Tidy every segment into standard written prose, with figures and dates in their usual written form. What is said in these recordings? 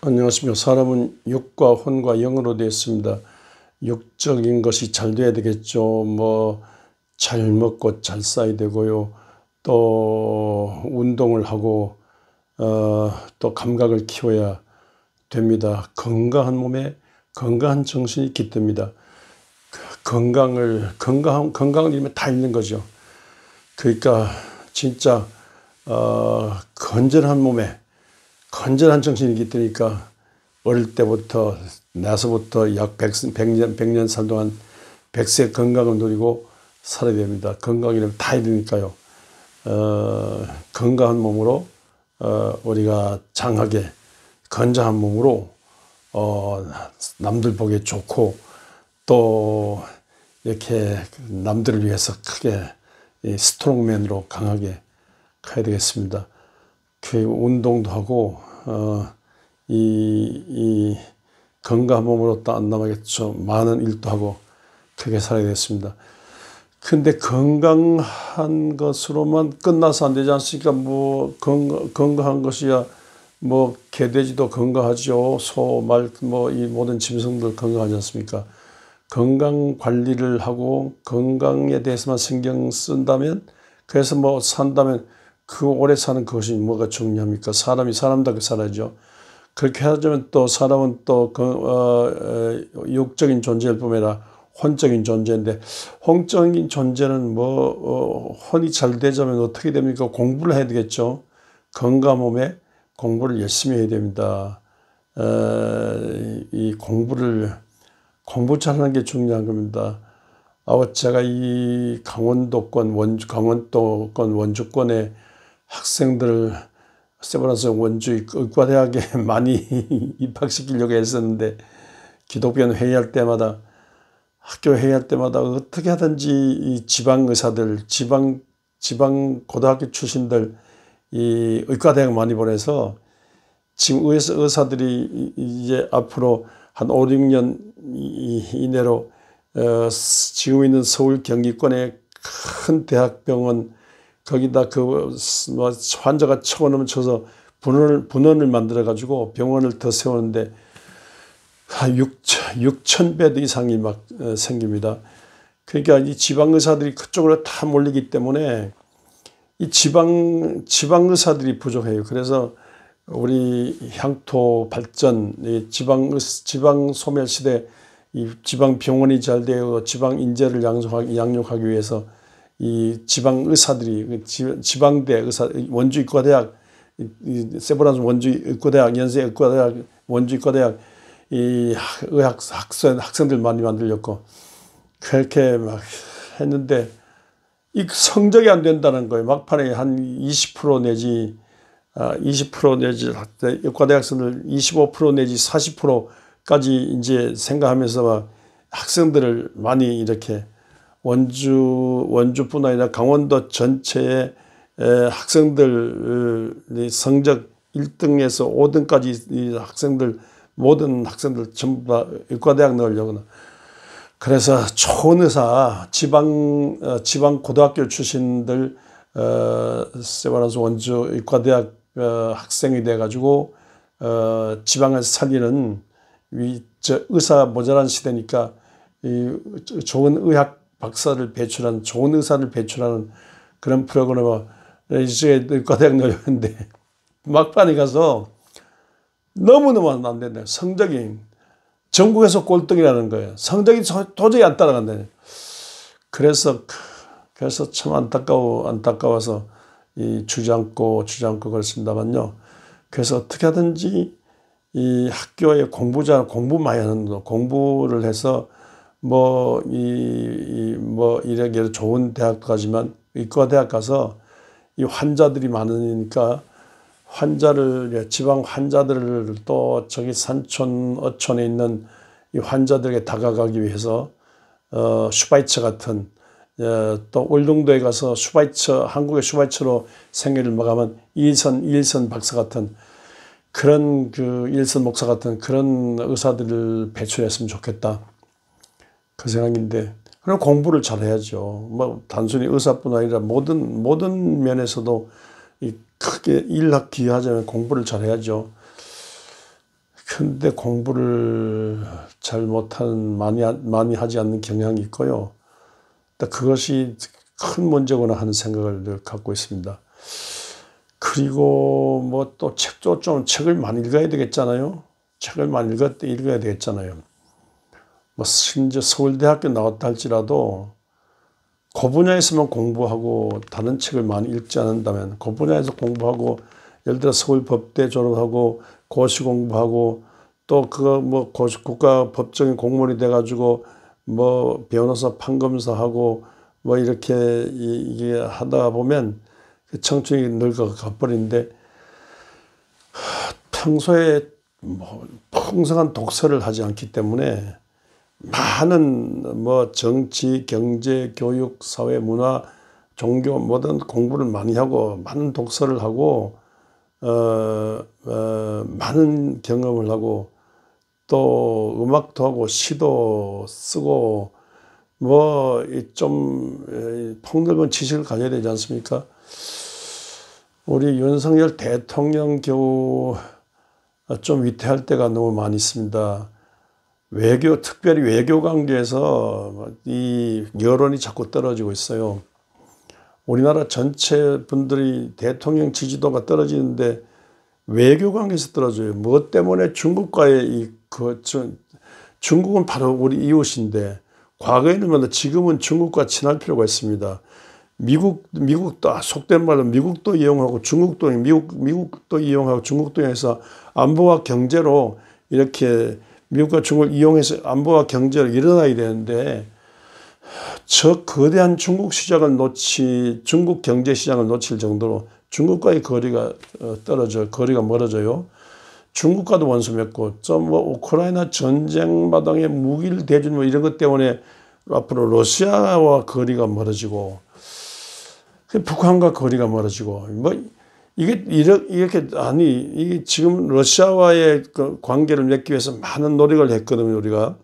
안녕하십니까. 사람은 육과 혼과 영으로 되어 있습니다. 육적인 것이 잘 돼야 되겠죠. 잘 먹고 잘 싸야 되고요. 또 운동을 하고 또 감각을 키워야 됩니다. 건강한 몸에 건강한 정신이 깃듭니다. 건강을 이루면 다 있는 거죠. 그러니까 진짜 건전한 몸에 건전한 정신이 깃드니까 어릴 때부터 나서부터 약 100년 살 동안 100세 건강을 누리고 살아야 됩니다. 건강이라면 다 이르니까요. 건강한 몸으로 우리가 장하게 건장한 몸으로 남들 보기에 좋고 또 이렇게 남들을 위해서 크게 스트롱맨으로 강하게 가야 되겠습니다. 그 운동도 하고 이 건강한 몸으로 또 안 남아겠죠. 많은 일도 하고 크게 살아야 되겠습니다. 근데 건강한 것으로만 끝나서 안 되지 않습니까? 건강한 것이야 개돼지도 건강하죠. 소, 말, 이 모든 짐승들 건강하지 않습니까? 건강 관리를 하고 건강에 대해서만 신경 쓴다면, 그래서 산다면 그 오래 사는 것이 뭐가 중요합니까? 사람이 사람답게 살아야죠. 그렇게 하자면 또 사람은 또 육적인 존재일 뿐만 아니라 혼적인 존재인데, 혼적인 존재는 혼이 잘 되자면 어떻게 됩니까? 공부를 해야 되겠죠. 건강한 몸에 공부를 열심히 해야 됩니다. 이 공부 잘하는 게 중요한 겁니다. 제가 이 강원도권 원주권의 학생들을 세브란스 원주 의과대학에 많이 입학시키려고 했었는데, 기독교는 학교 회의할 때마다 어떻게 하든지 이 지방 의사들, 지방 고등학교 출신들 이 의과대학 많이 보내서 지금 의사들이 이제 앞으로 한 5, 6년 이내로 지금 있는 서울 경기권의 큰 대학병원, 거기다 환자가 차고 넘쳐서 분원을 만들어 가지고 병원을 더 세우는데 6,000배 이상이 생깁니다. 그러니까 이 지방 의사들이 그쪽으로 다 몰리기 때문에 이 지방 의사들이 부족해요. 그래서 우리 향토 발전, 지방 소멸 시대, 이 지방 병원이 잘 되어 지방 인재를 양육하기 위해서 이 지방 의사들이 지방대 의사, 원주 의과대학, 세브란스 원주 의과대학, 연세 의과대학, 원주 의과대학 이 학생들 많이 만들렸고, 그렇게 했는데 이 성적이 안 된다는 거예요. 막판에 한 20% 내지 의과대 학생들 25% 내지 40%까지 이제 생각하면서 학생들을 많이 이렇게 원주뿐 아니라 강원도 전체의 학생들 성적 1등에서 5등까지 이 모든 학생들 전부 다 의과대학 넣으려고. 그래서 좋은 의사, 지방 고등학교 출신들 세브란스 원주 의과대학 학생이 돼가지고 지방에서 살리는 의사 모자란 시대니까 이 좋은 의학 박사를 배출하는, 좋은 의사를 배출하는 그런 프로그램을 이제 의과대학 넣으려는데 막판에 가서 너무너무 안 된다. 성적이 전국에서 꼴등이라는 거예요. 성적이 도저히 안 따라간다. 그래서 참 안타까워서 이 주저앉고 그렇습니다만요. 그래서 어떻게 하든지 이 학교에 공부 많이 하는 거, 공부를 해서 이래저래 좋은 대학도 가지만 의과대학 가서 이 환자들이 많으니까 지방 환자들을 또 저기 산촌 어촌에 있는 이 환자들에게 다가가기 위해서 슈바이처 같은, 또 울릉도에 가서 한국의 슈바이처로 생애를 마감한 이일선 박사 같은 그런 일선 목사 같은 그런 의사들을 배출했으면 좋겠다, 그 생각인데, 그럼 공부를 잘해야죠. 단순히 의사뿐 아니라 모든 면에서도 크게 일학기하자면 공부를 잘해야죠. 근데 공부를 잘 못하는, 많이 하지 않는 경향이 있고요. 그것이 큰 문제구나 하는 생각을 늘 갖고 있습니다. 그리고 뭐 또 책도 좀 책을 많이 읽어야 되겠잖아요. 책을 많이 읽어야 되겠잖아요. 뭐 심지어 서울대학교 나왔다 할지라도 그 분야에서만 공부하고 다른 책을 많이 읽지 않는다면, 그 분야에서 공부하고 예를 들어 서울법대 졸업하고 고시 공부하고 또 그거 뭐 국가 법정의 공무원이 돼가지고 뭐 변호사 판검사하고 뭐 이렇게 이게 하다 보면 청춘이 늙어 가버리는데, 평소에 뭐 풍성한 독서를 하지 않기 때문에 많은 뭐 정치, 경제, 교육, 사회, 문화, 종교 모든 공부를 많이 하고 많은 독서를 하고 많은 경험을 하고 또 음악도 하고 시도 쓰고 뭐 좀 폭넓은 지식을 가져야 되지 않습니까? 우리 윤석열 대통령 겨우 좀 위태할 때가 너무 많이 있습니다. 특별히 외교 관계에서 이 여론이 자꾸 떨어지고 있어요. 우리나라 전체 분들이 대통령 지지도가 떨어지는데 외교 관계에서 떨어져요. 무엇 때문에? 중국과의 중국은 바로 우리 이웃인데, 과거에는 뭐냐, 지금은 중국과 친할 필요가 있습니다. 미국도 속된 말로 미국도 이용하고 미국도 이용하고 중국도 이용해서 안보와 경제로 이렇게 미국과 중국을 이용해서 안보와 경제로 일어나야 되는데, 저 거대한 중국 경제 시장을 놓칠 정도로 중국과의 거리가 거리가 멀어져요. 중국과도 원수 맺고, 뭐 우크라이나 전쟁 마당에 무기를 대준 뭐 이런 것 때문에 앞으로 러시아와 거리가 멀어지고, 북한과 거리가 멀어지고, 뭐 이게 이게 지금 러시아와의 그 관계를 맺기 위해서 많은 노력을 했거든요. 우리가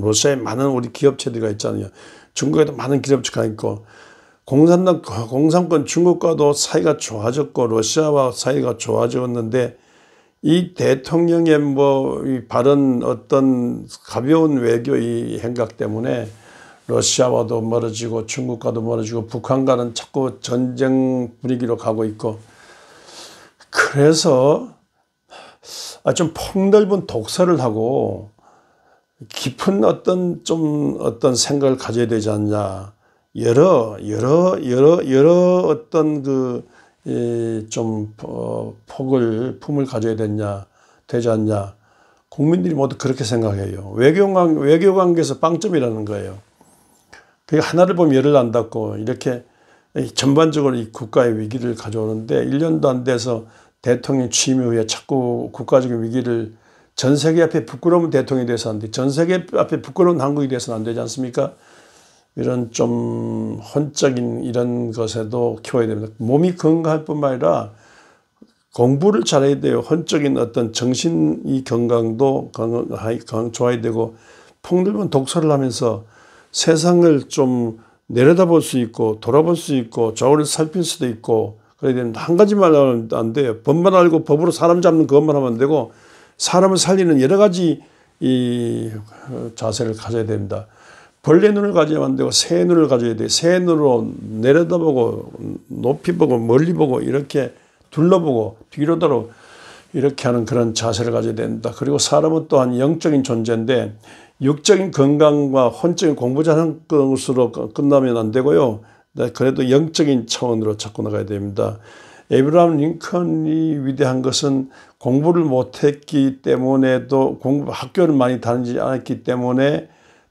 러시아에 많은 우리 기업체들이 있잖아요. 중국에도 많은 기업체가 있고, 공산권 중국과도 사이가 좋아졌고 러시아와 사이가 좋아졌는데, 이 대통령의 이 발언 어떤 가벼운 외교의 행각 때문에 러시아와도 멀어지고 중국과도 멀어지고 북한과는 자꾸 전쟁 분위기로 가고 있고, 그래서 좀 폭넓은 독서를 하고 깊은 어떤 생각을 가져야 되지 않냐. 여러 어떤 품을 가져야 되지 않냐. 국민들이 모두 그렇게 생각해요. 외교 관계에서 빵점이라는 거예요. 그게 하나를 보면 열을 안 닫고 이렇게 전반적으로 이 국가의 위기를 가져오는데, 1년도 안 돼서 대통령 취임 이후에 자꾸 국가적인 위기를, 전 세계 앞에 부끄러운 대통령이 돼서 안 돼. 전 세계 앞에 부끄러운 한국이 돼서는 안 되지 않습니까? 이런 좀 혼적인 이런 것에도 키워야 됩니다. 몸이 건강할 뿐만 아니라 공부를 잘해야 돼요. 혼적인 어떤 정신이 건강도 좋아야 되고, 폭넓은 독서를 하면서 세상을 좀 내려다볼 수 있고 돌아볼 수 있고 좌우를 살필 수도 있고 그래야 되는데, 한 가지만 하면 안 돼요. 법만 알고 법으로 사람 잡는 그것만 하면 안 되고, 사람을 살리는 여러 가지 이 자세를 가져야 됩니다. 벌레 눈을 가져야만 안 되고 새 눈을 가져야 돼요. 새 눈으로 내려다보고 높이 보고 멀리 보고 이렇게 둘러보고 뒤로 돌아 이렇게 하는 그런 자세를 가져야 된다. 그리고 사람은 또한 영적인 존재인데, 육적인 건강과 혼적인 공부 잘하는 것으로 끝나면 안 되고요. 그래도 영적인 차원으로 자꾸 나가야 됩니다. 에이브라함 링컨이 위대한 것은 공부를 못했기 때문에도, 학교를 많이 다니지 않았기 때문에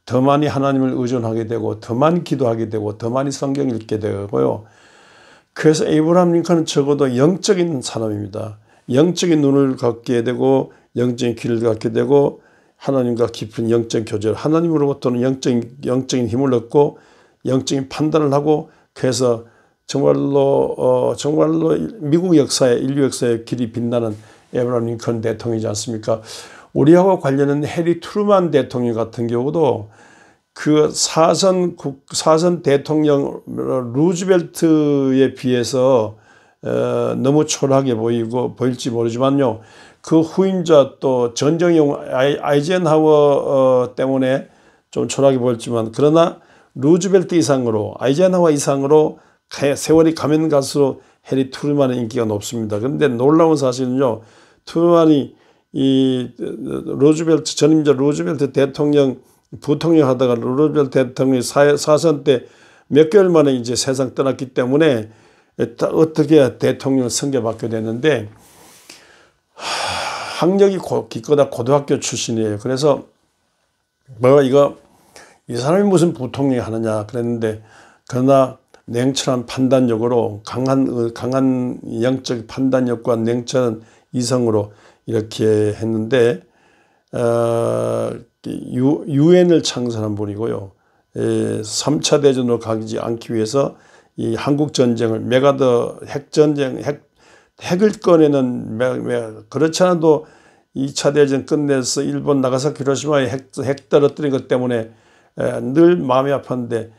더 많이 하나님을 의존하게 되고 더 많이 기도하게 되고 더 많이 성경 읽게 되고요. 그래서 에이브라함 링컨은 적어도 영적인 사람입니다. 영적인 눈을 갖게 되고 영적인 귀를 갖게 되고, 하나님과 깊은 영적 교제, 하나님으로부터는 영적인 힘을 얻고 영적인 판단을 하고, 그래서 정말로 미국 역사에, 인류 역사에 길이 빛나는 에이브라함 링컨 대통령이지 않습니까? 우리하고 관련된 해리 트루만 대통령 같은 경우도 그 사선 대통령 루즈벨트에 비해서 너무 초라하게 보일지 모르지만요, 그 후임자 또 전정용 아이젠하워 때문에 좀 초라하게 보였지만, 그러나 루즈벨트 이상으로, 아이젠하워 이상으로 세월이 가면 갈수록 해리 트루만의 인기가 높습니다. 그런데 놀라운 사실은요, 트루만이 이 루즈벨트, 전임자 루즈벨트 대통령 부통령 하다가 루즈벨트 대통령이 사선 때 몇 개월 만에 이제 세상 떠났기 때문에 어떻게 대통령을 선거받게 됐는데, 학력이 기껏다 고등학교 출신이에요. 그래서 이 사람이 무슨 부통령이 하느냐 그랬는데, 그러나 냉철한 판단력으로 강한 영적 판단력과 냉철한 이성으로 이렇게 했는데, 유엔을 창설한 분이고요. 3차 대전으로 가지 않기 위해서 이 한국 전쟁을 메가더 핵전쟁 핵을 꺼내는, 그렇지 않아도 2차 대전 끝내서 일본 나가사키 히로시마에 핵 떨어뜨린 것 때문에 늘 마음이 아팠는데,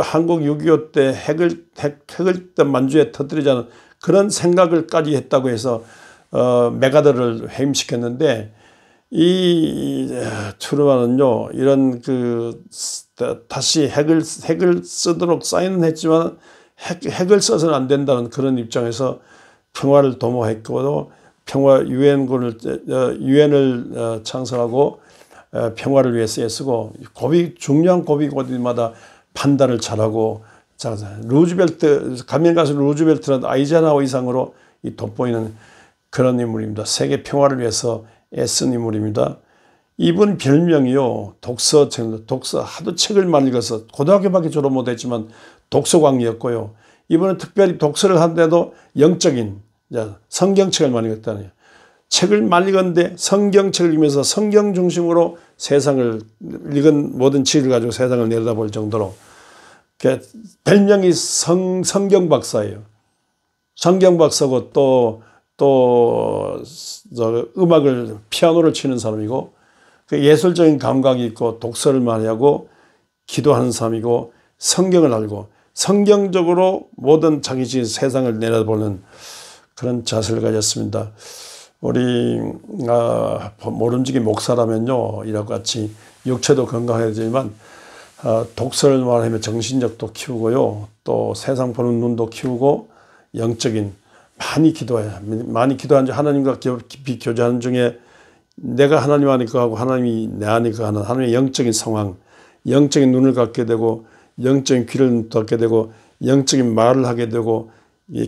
한국 6.25 때 핵을 만주에 터뜨리자는 그런 생각을까지 했다고 해서 메가더를 해임시켰는데, 이 트루만은요, 이런 다시 핵을 쓰도록 사인은 했지만 핵을 써서는 안 된다는 그런 입장에서 평화를 도모했고, 유엔을 창설하고 평화를 위해서 애쓰고, 중요한 고비고비마다 판단을 잘하고, 가면 갈수록 루즈벨트는 아이젠하워 이상으로 돋보이는 그런 인물입니다. 세계 평화를 위해서 애쓴 인물입니다. 이분 별명이요, 독서 하도 책을 많이 읽어서 고등학교밖에 졸업 못했지만 독서광이었고요. 이분은 특별히 독서를 하는데도 영적인 성경책을 많이 읽었다네요. 책을 많이 읽었는데 성경책을 읽으면서 성경 중심으로 세상을 읽은 모든 지혜를 가지고 세상을 내려다볼 정도로, 별명이 성경 박사예요. 성경 박사고 또 음악을, 피아노를 치는 사람이고, 예술적인 감각이 있고, 독서를 많이 하고, 기도하는 사람이고, 성경을 알고 성경적으로 모든 자기 세상을 내려보는 그런 자세를 가졌습니다. 우리 모름지기 목사라면요, 이와 같이 육체도 건강해야 되지만 독서를 말하면 정신력도 키우고요, 또 세상 보는 눈도 키우고, 영적인 많이 기도해요. 많이 기도한 지 하나님과 깊이 교제하는 중에 내가 하나님 안에 거하고 하나님이 내 안에 거하는 하나님의 영적인 상황, 영적인 눈을 갖게 되고, 영적인 귀를 듣게 되고, 영적인 말을 하게 되고,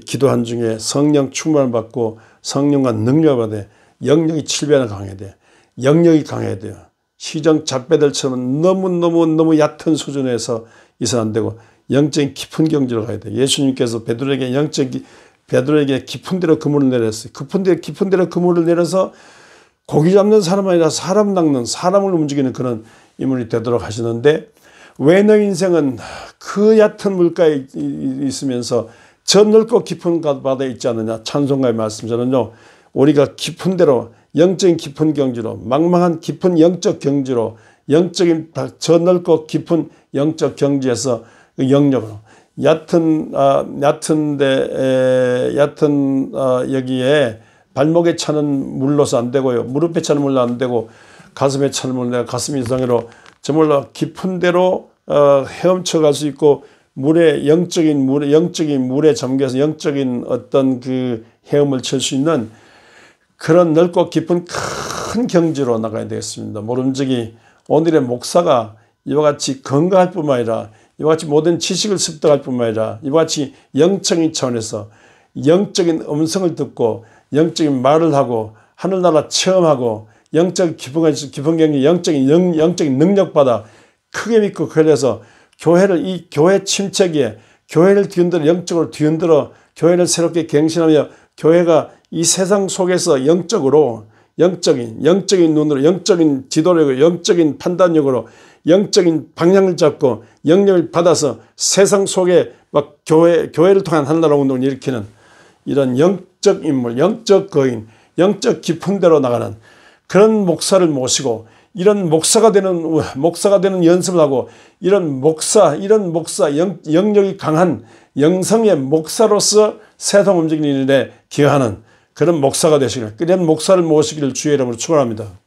기도한 중에 성령 충만을 받고 성령과 능력을 받아 영역이 7배나 강해야 돼. 영역이 강해야 돼요. 시정 잡배들처럼 너무 얕은 수준에서 있어는 안 되고, 영적인 깊은 경지로 가야 돼. 예수님께서 베드로에게 깊은 데로 그물을 내렸어요. 깊은 데로 그물을 내려서 고기 잡는 사람 아니라 사람 낚는, 사람을 움직이는 그런 인물이 되도록 하시는데, 왜 너 인생은 그 얕은 물가에 있으면서 저 넓고 깊은 바다에 있지 않느냐. 찬송가의 말씀. 저는요, 우리가 깊은 데로, 영적인 깊은 경지로, 망망한 깊은 영적 경지로, 영적인 저 넓고 깊은 영적 경지에서 영역으로, 여기에 발목에 차는 물로서 안 되고요, 무릎에 차는 물로 안 되고, 가슴에 차는 물로, 내가 가슴 이상으로 정말로 깊은 데로 헤엄쳐 갈 수 있고, 영적인 물에 잠겨서 영적인 어떤 그 헤엄을 칠 수 있는 그런 넓고 깊은 큰 경지로 나가야 되겠습니다. 모름지기 오늘의 목사가 이와 같이 건강할 뿐만 아니라, 이와 같이 모든 지식을 습득할 뿐만 아니라, 이와 같이 영적인 차원에서 영적인 음성을 듣고 영적인 말을 하고 하늘나라 체험하고 영적 깊은 경지, 영적인 능력받아 크게 믿고, 그래서 이 교회 침체기에 교회를 영적으로 뒤흔들어 교회를 새롭게 갱신하며, 교회가 이 세상 속에서 영적인 눈으로, 영적인 지도력으로, 영적인 판단력으로, 영적인 방향을 잡고 영역을 받아서 세상 속에 막 교회를 통한 하늘나라 운동을 일으키는 이런 영적 인물, 영적 거인, 영적 깊은 데로 나가는 그런 목사를 모시고, 이런 목사가 되는 연습을 하고, 이런 목사 영역이 강한 영성의 목사로서 세상 움직이는 일에 기여하는 그런 목사가 되시기를, 그런 목사를 모시기를 주의 이름으로 축원합니다.